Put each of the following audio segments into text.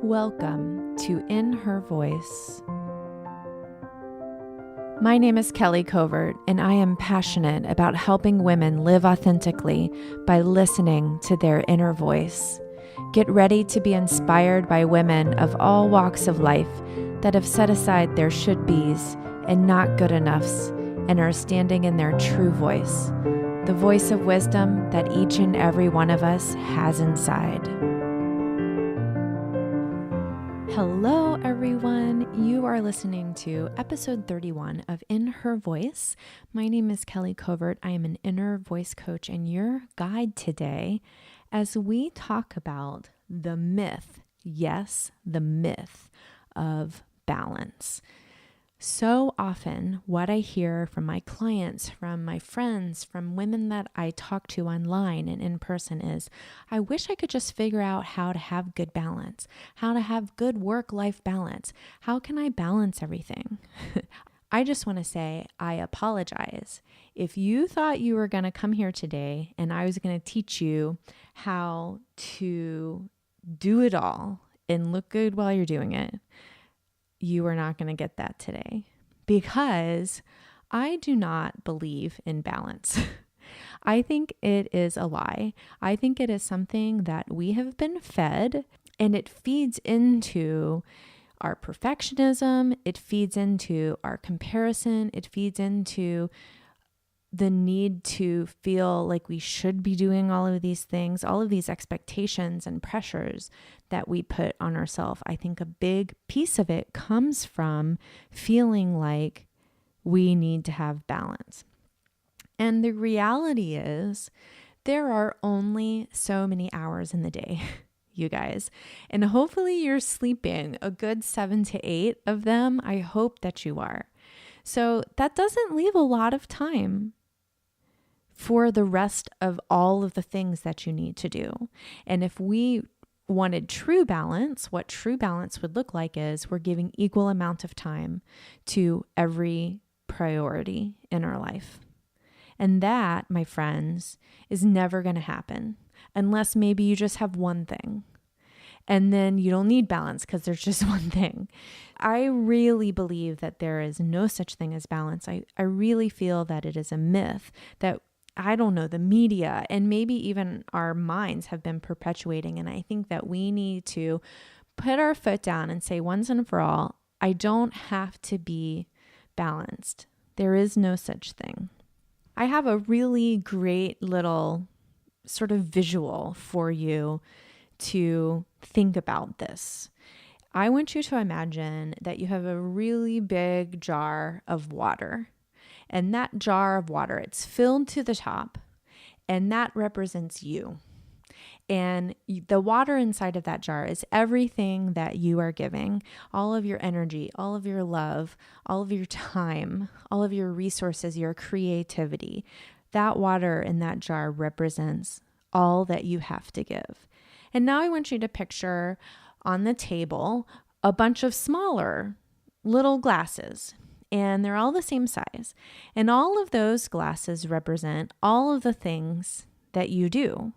Welcome to In Her Voice. My name is Kelly Covert, and I am passionate about helping women live authentically by listening to their inner voice. Get ready to be inspired by women of all walks of life that have set aside their should-bes and not good enoughs and are standing in their true voice, the voice of wisdom that each and every one of us has inside. Hello, everyone. You are listening to episode 31 of In Her Voice. My name is Kelly Covert. I am an inner voice coach and your guide today as we talk about the myth, yes, the myth of balance. So often what I hear from my clients, from my friends, from women that I talk to online and in person is, I wish I could just figure out how to have good balance, how to have good work-life balance. How can I balance everything? I just want to say I apologize. If you thought you were going to come here today and I was going to teach you how to do it all and look good while you're doing it, you are not going to get that today because I do not believe in balance. I think it is a lie. I think it is something that we have been fed, and it feeds into our perfectionism. It feeds into our comparison. It feeds into the need to feel like we should be doing all of these things, all of these expectations and pressures that we put on ourselves. I think a big piece of it comes from feeling like we need to have balance. And the reality is there are only so many hours in the day, you guys. And hopefully you're sleeping a good 7 to 8 of them. I hope that you are. So that doesn't leave a lot of time for the rest of all of the things that you need to do. And if we wanted true balance, what true balance would look like is we're giving equal amount of time to every priority in our life. And that, my friends, is never going to happen unless maybe you just have one thing. And then you don't need balance because there's just one thing. I really believe that there is no such thing as balance. I really feel that it is a myth that the media and maybe even our minds have been perpetuating. And I think that we need to put our foot down and say once and for all, I don't have to be balanced. There is no such thing. I have a really great little sort of visual for you to think about this. I want you to imagine that you have a really big jar of water. And that jar of water, it's filled to the top, and that represents you. And the water inside of that jar is everything that you are giving, all of your energy, all of your love, all of your time, all of your resources, your creativity. That water in that jar represents all that you have to give. And now I want you to picture on the table a bunch of smaller little glasses. And they're all the same size. And all of those glasses represent all of the things that you do.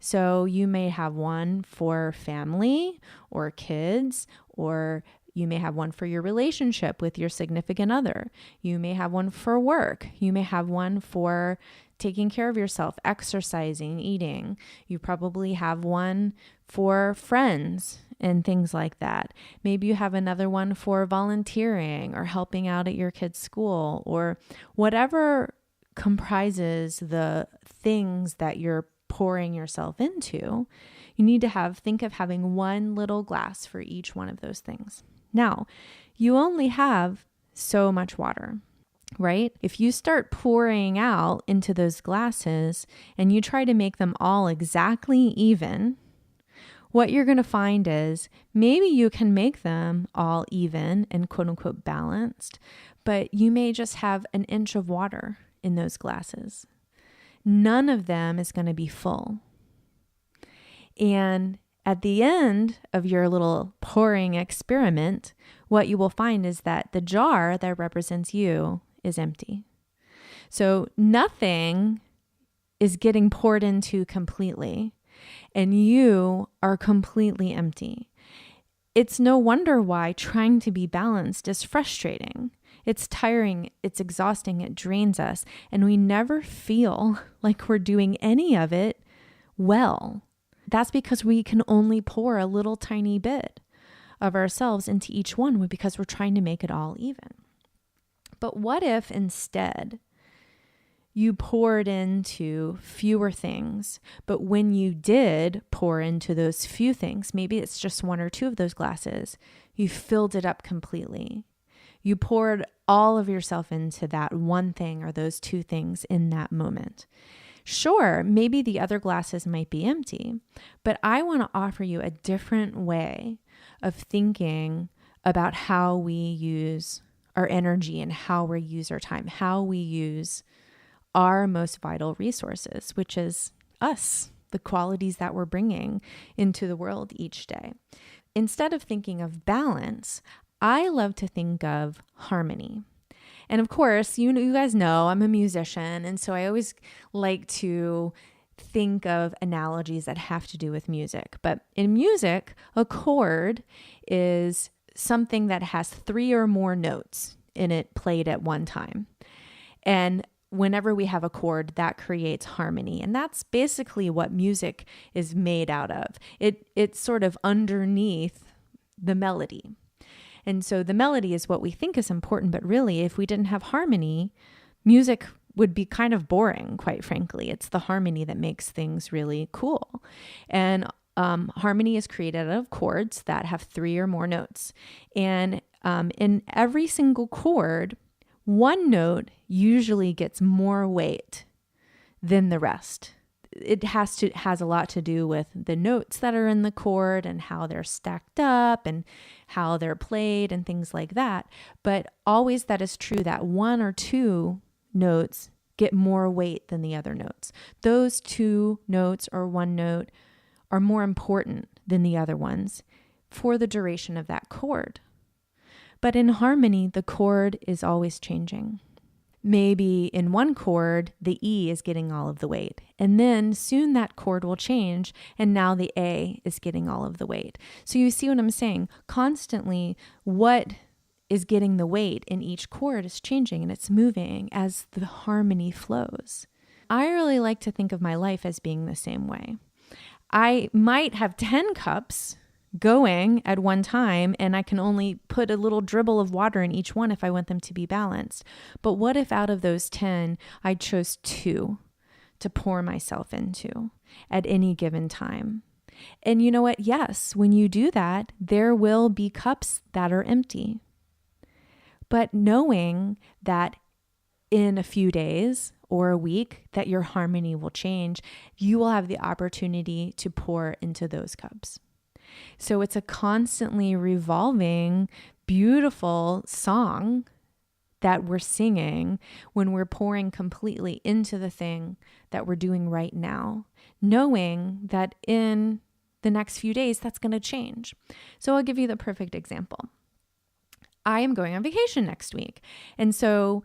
So you may have one for family or kids, or you may have one for your relationship with your significant other. You may have one for work. You may have one for taking care of yourself, exercising, eating. You probably have one for friends and things like that. Maybe you have another one for volunteering or helping out at your kid's school or whatever comprises the things that you're pouring yourself into. You need to think of having one little glass for each one of those things. Now, you only have so much water, right? If you start pouring out into those glasses and you try to make them all exactly even, what you're going to find is maybe you can make them all even and quote unquote balanced, but you may just have an inch of water in those glasses. None of them is going to be full. And at the end of your little pouring experiment, what you will find is that the jar that represents you is empty. So nothing is getting poured into completely. And you are completely empty. it's no wonder why trying to be balanced is frustrating. It's tiring, it's exhausting, it drains us, and we never feel like we're doing any of it well. That's because we can only pour a little tiny bit of ourselves into each one because we're trying to make it all even. But what if instead you poured into fewer things, but when you did pour into those few things, maybe it's just one or two of those glasses, you filled it up completely. You poured all of yourself into that one thing or those two things in that moment. Sure, maybe the other glasses might be empty, but I want to offer you a different way of thinking about how we use our energy and how we use our time, how we use our most vital resources, which is us, the qualities that we're bringing into the world each day. Instead of thinking of balance, I love to think of harmony. And of course, you guys know I'm a musician, and so I always like to think of analogies that have to do with music. But in music, a chord is something that has 3 or more notes in it played at one time. And whenever we have a chord, that creates harmony. And that's basically what music is made out of. It's sort of underneath the melody. And so the melody is what we think is important, but really, if we didn't have harmony, music would be kind of boring, quite frankly. It's the harmony that makes things really cool. And harmony is created out of chords that have 3 or more notes. And in every single chord, one note usually gets more weight than the rest. It has a lot to do with the notes that are in the chord and how they're stacked up and how they're played and things like that. But always that is true that 1 or 2 notes get more weight than the other notes. Those 2 notes or 1 note are more important than the other ones for the duration of that chord. But in harmony, the chord is always changing. Maybe in one chord, the E is getting all of the weight. And then soon that chord will change, and now the A is getting all of the weight. So you see what I'm saying? Constantly, what is getting the weight in each chord is changing, and it's moving as the harmony flows. I really like to think of my life as being the same way. I might have 10 cups going at one time, and I can only put a little dribble of water in each one if I want them to be balanced. But what if out of those 10, I chose 2 to pour myself into at any given time? And you know what? Yes, when you do that, there will be cups that are empty. But knowing that in a few days or a week that your harmony will change, you will have the opportunity to pour into those cups. So it's a constantly revolving, beautiful song that we're singing when we're pouring completely into the thing that we're doing right now, knowing that in the next few days, that's going to change. So I'll give you the perfect example. I am going on vacation next week. And so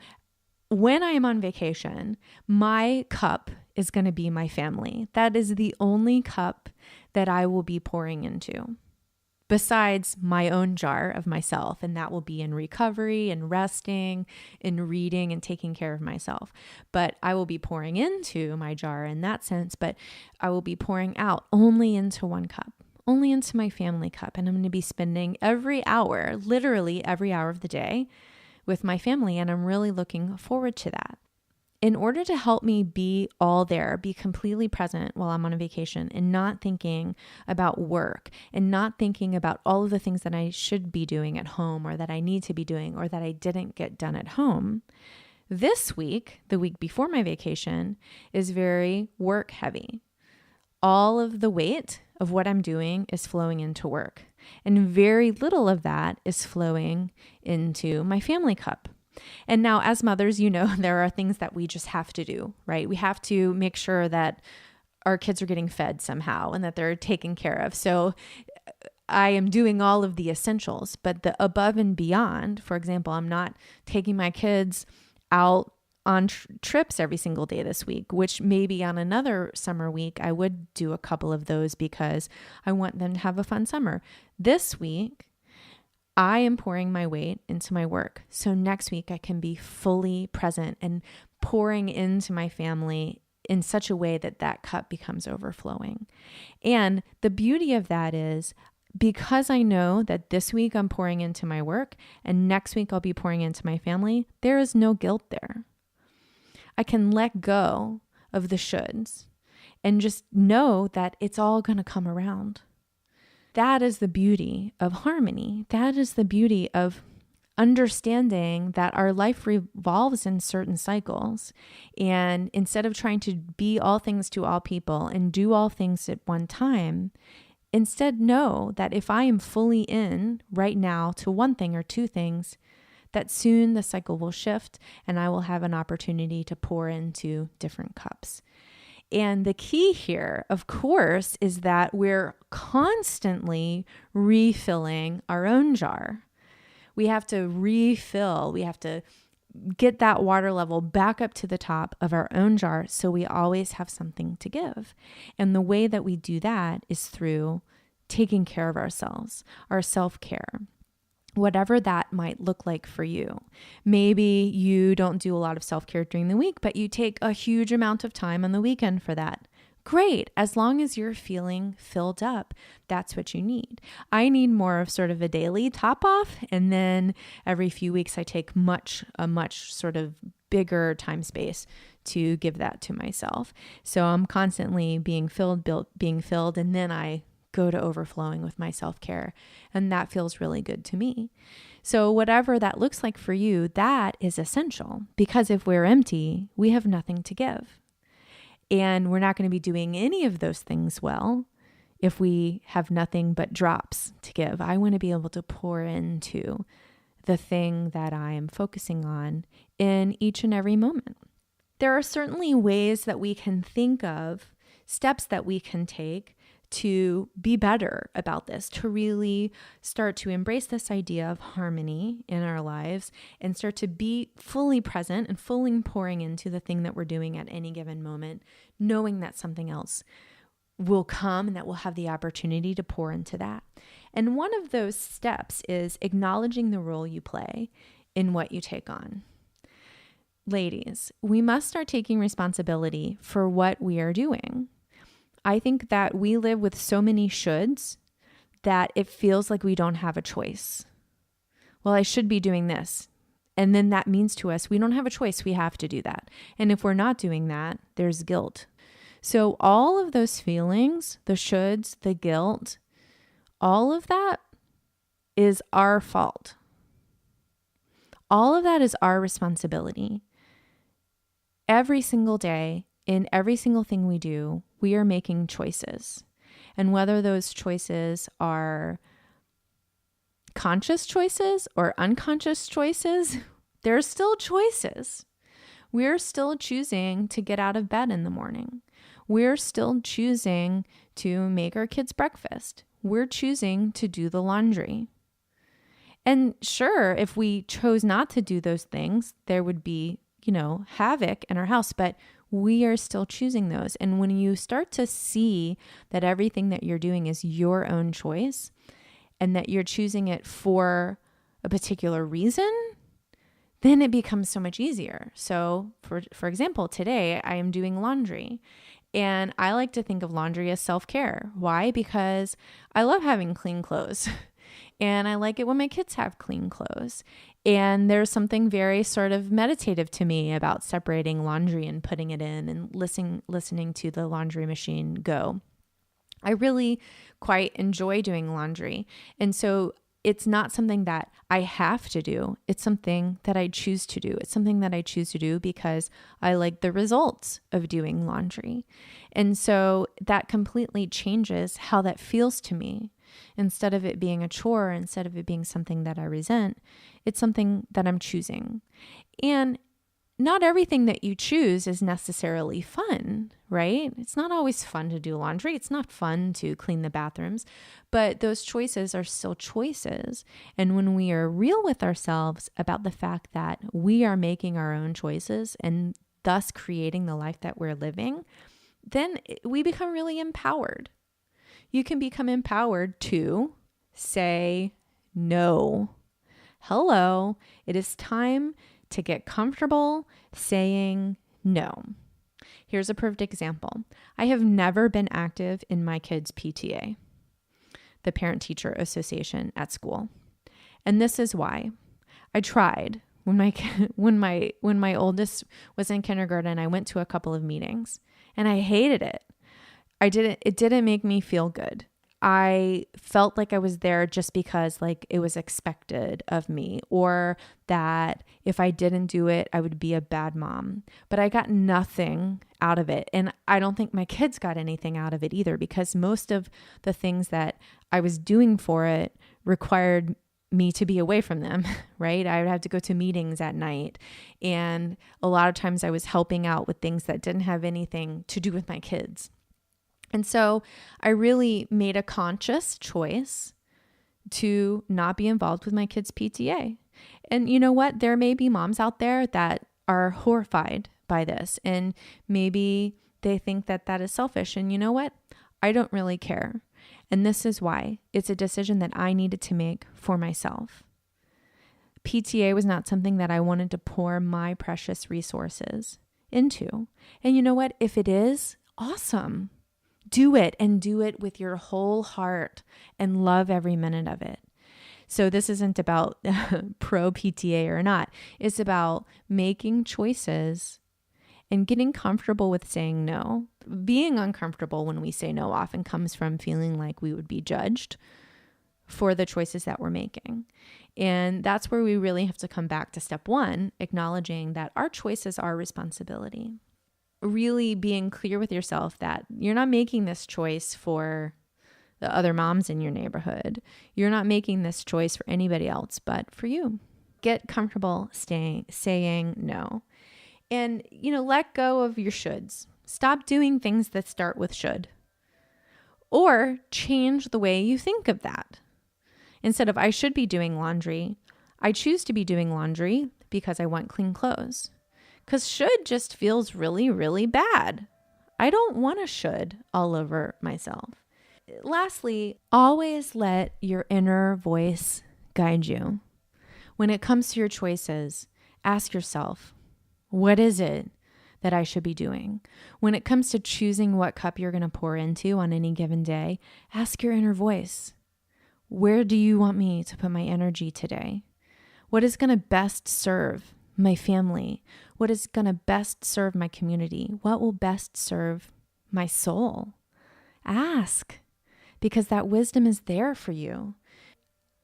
when I am on vacation, my cup is going to be my family. That is the only cup that I will be pouring into, besides my own jar of myself. And that will be in recovery and resting, in reading and taking care of myself. But I will be pouring into my jar in that sense, but I will be pouring out only into one cup, only into my family cup. And I'm going to be spending every hour, literally every hour of the day with my family. And I'm really looking forward to that. In order to help me be all there, be completely present while I'm on a vacation and not thinking about work and not thinking about all of the things that I should be doing at home or that I need to be doing or that I didn't get done at home, this week, the week before my vacation, is very work heavy. All of the weight of what I'm doing is flowing into work, and very little of that is flowing into my family cup. And now as mothers, you know, there are things that we just have to do, right? We have to make sure that our kids are getting fed somehow and that they're taken care of. So I am doing all of the essentials, but the above and beyond, for example, I'm not taking my kids out on trips every single day this week, which maybe on another summer week, I would do a couple of those because I want them to have a fun summer. This week, I am pouring my weight into my work. So next week I can be fully present and pouring into my family in such a way that that cup becomes overflowing. And the beauty of that is because I know that this week I'm pouring into my work and next week I'll be pouring into my family, there is no guilt there. I can let go of the shoulds and just know that it's all going to come around. That is the beauty of harmony. That is the beauty of understanding that our life revolves in certain cycles. And instead of trying to be all things to all people and do all things at one time, instead know that if I am fully in right now to one thing or two things, that soon the cycle will shift and I will have an opportunity to pour into different cups. And the key here, of course, is that we're constantly refilling our own jar. We have to refill. We have to get that water level back up to the top of our own jar so we always have something to give. And the way that we do that is through taking care of ourselves, our self-care. Whatever that might look like for you. Maybe you don't do a lot of self-care during the week, but you take a huge amount of time on the weekend for that. Great. As long as you're feeling filled up, that's what you need. I need more of sort of a daily top off. And then every few weeks I take a much sort of bigger time space to give that to myself. So I'm constantly being filled, and then I go to overflowing with my self-care. And that feels really good to me. So whatever that looks like for you, that is essential, because if we're empty, we have nothing to give. And we're not going to be doing any of those things well if we have nothing but drops to give. I want to be able to pour into the thing that I am focusing on in each and every moment. There are certainly ways that we can think of, steps that we can take to be better about this, to really start to embrace this idea of harmony in our lives and start to be fully present and fully pouring into the thing that we're doing at any given moment, knowing that something else will come and that we'll have the opportunity to pour into that. And one of those steps is acknowledging the role you play in what you take on. Ladies, we must start taking responsibility for what we are doing. I think that we live with so many shoulds that it feels like we don't have a choice. Well, I should be doing this. And then that means to us, we don't have a choice. We have to do that. And if we're not doing that, there's guilt. So all of those feelings, the shoulds, the guilt, all of that is our fault. All of that is our responsibility. Every single day, in every single thing we do, we are making choices. And whether those choices are conscious choices or unconscious choices, they're still choices. We're still choosing to get out of bed in the morning. We're still choosing to make our kids breakfast. We're choosing to do the laundry. And sure, if we chose not to do those things, there would be, havoc in our house, but we are still choosing those. And when you start to see that everything that you're doing is your own choice and that you're choosing it for a particular reason, then it becomes so much easier. So for example, today I am doing laundry, and I like to think of laundry as self-care. Why? Because I love having clean clothes. And I like it when my kids have clean clothes. And there's something very sort of meditative to me about separating laundry and putting it in and listening to the laundry machine go. I really quite enjoy doing laundry. And so it's not something that I have to do. It's something that I choose to do. It's something that I choose to do because I like the results of doing laundry. And so that completely changes how that feels to me. Instead of it being a chore, instead of it being something that I resent, it's something that I'm choosing. And not everything that you choose is necessarily fun, right? It's not always fun to do laundry. It's not fun to clean the bathrooms, but those choices are still choices. And when we are real with ourselves about the fact that we are making our own choices and thus creating the life that we're living, then we become really empowered. You can become empowered to say no. Hello, it is time to get comfortable saying no. Here's a perfect example. I have never been active in my kids' PTA, the Parent Teacher Association at school. And this is why. I tried when my oldest was in kindergarten. I went to a couple of meetings and I hated it. It didn't make me feel good. I felt like I was there just because like it was expected of me, or that if I didn't do it, I would be a bad mom. But I got nothing out of it. And I don't think my kids got anything out of it either, because most of the things that I was doing for it required me to be away from them, right? I would have to go to meetings at night. And a lot of times I was helping out with things that didn't have anything to do with my kids. And so I really made a conscious choice to not be involved with my kids' PTA. And you know what? There may be moms out there that are horrified by this, and maybe they think that that is selfish. And you know what? I don't really care. And this is why. It's a decision that I needed to make for myself. PTA was not something that I wanted to pour my precious resources into. And you know what? If it is, awesome. Do it, and do it with your whole heart and love every minute of it. So this isn't about pro PTA or not. It's about making choices and getting comfortable with saying no. Being uncomfortable when we say no often comes from feeling like we would be judged for the choices that we're making. And that's where we really have to come back to step one, acknowledging that our choices are responsibility. Really being clear with yourself that you're not making this choice for the other moms in your neighborhood. You're not making this choice for anybody else but for you. Get comfortable saying no. And, let go of your shoulds. Stop doing things that start with should. Or change the way you think of that. Instead of I should be doing laundry, I choose to be doing laundry because I want clean clothes. Because should just feels really, really bad. I don't want a should all over myself. Lastly, always let your inner voice guide you. When it comes to your choices, ask yourself, what is it that I should be doing? When it comes to choosing what cup you're going to pour into on any given day, ask your inner voice, where do you want me to put my energy today? What is going to best serve my family? What is going to best serve my community? What will best serve my soul? Ask, because that wisdom is there for you.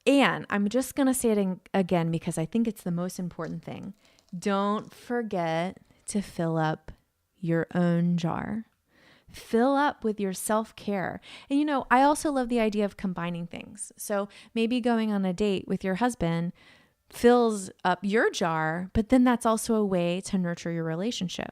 And I'm just going to say it again because I think it's the most important thing. Don't forget to fill up your own jar. Fill up with your self-care. And I also love the idea of combining things. So maybe going on a date with your husband fills up your jar, but then that's also a way to nurture your relationship,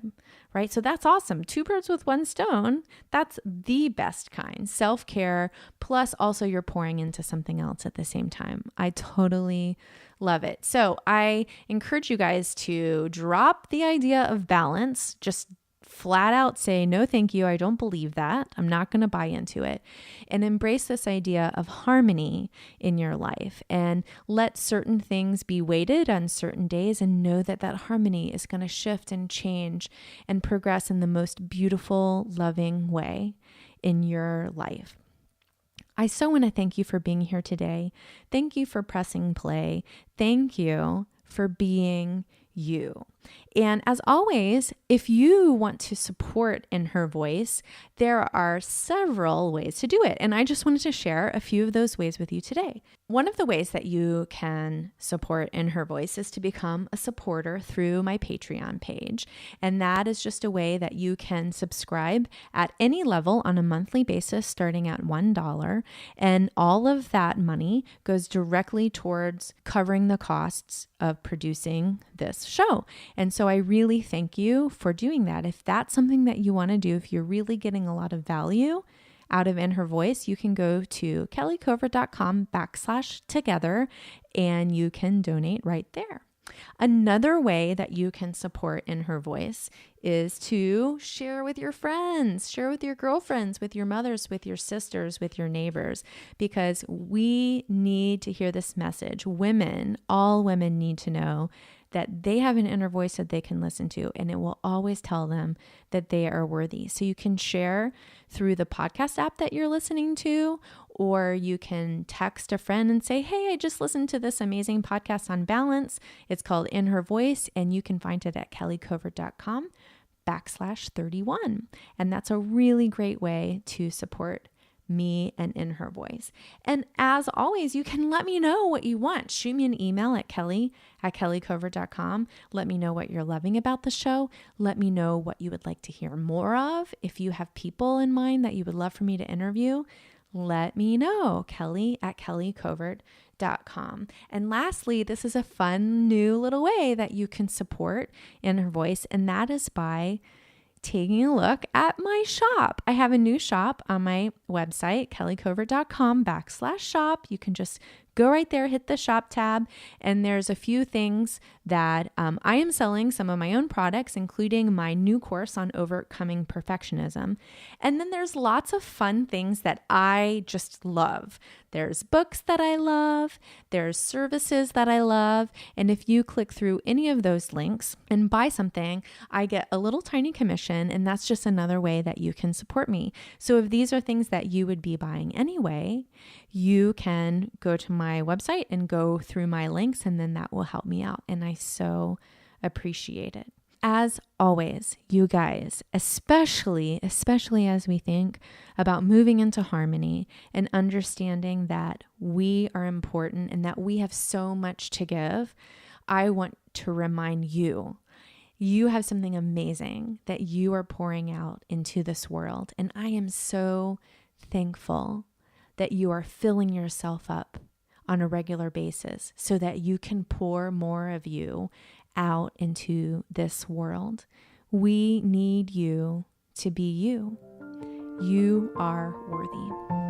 right? So that's awesome. 2 birds with 1 stone. That's the best kind. Self-care, plus also you're pouring into something else at the same time. I totally love it. So I encourage you guys to drop the idea of balance. Just flat out say, no, thank you. I don't believe that. I'm not going to buy into it. And embrace this idea of harmony in your life, and let certain things be weighted on certain days, and know that that harmony is going to shift and change and progress in the most beautiful, loving way in your life. I so want to thank you for being here today. Thank you for pressing play. Thank you for being you. And as always, if you want to support In Her Voice, there are several ways to do it. And I just wanted to share a few of those ways with you today. One of the ways that you can support In Her Voice is to become a supporter through my Patreon page. And that is just a way that you can subscribe at any level on a monthly basis, starting at $1. And all of that money goes directly towards covering the costs of producing this show. And so I really thank you for doing that. If that's something that you want to do, if you're really getting a lot of value out of In Her Voice, you can go to kellycovert.com/together and you can donate right there. Another way that you can support In Her Voice is to share with your friends, share with your girlfriends, with your mothers, with your sisters, with your neighbors, because we need to hear this message. Women, all women need to know that they have an inner voice that they can listen to, and it will always tell them that they are worthy. So you can share through the podcast app that you're listening to, or you can text a friend and say, hey, I just listened to this amazing podcast on balance. It's called In Her Voice, and you can find it at kellycovert.com/31. And that's a really great way to support me and In Her Voice. And as always, you can let me know what you want. Shoot me an email at kelly@kellycovert.com. Let me know what you're loving about the show. Let me know what you would like to hear more of. If you have people in mind that you would love for me to interview, let me know. kelly@kellycovert.com. And lastly, this is a fun new little way that you can support In Her Voice, and that is by taking a look at my shop. I have a new shop on my website, kellycovert.com/shop. You can just go right there, hit the shop tab, and there's a few things that I am selling, some of my own products, including my new course on overcoming perfectionism. And then there's lots of fun things that I just love. There's books that I love, there's services that I love, and if you click through any of those links and buy something, I get a little tiny commission, and that's just another way that you can support me. So if these are things that you would be buying anyway, you can go to my website and go through my links, and then that will help me out. And I so appreciate it. As always, you guys, especially as we think about moving into harmony and understanding that we are important and that we have so much to give, I want to remind you, you have something amazing that you are pouring out into this world. And I am so thankful that you are filling yourself up on a regular basis so that you can pour more of you out into this world. We need you to be you. You are worthy.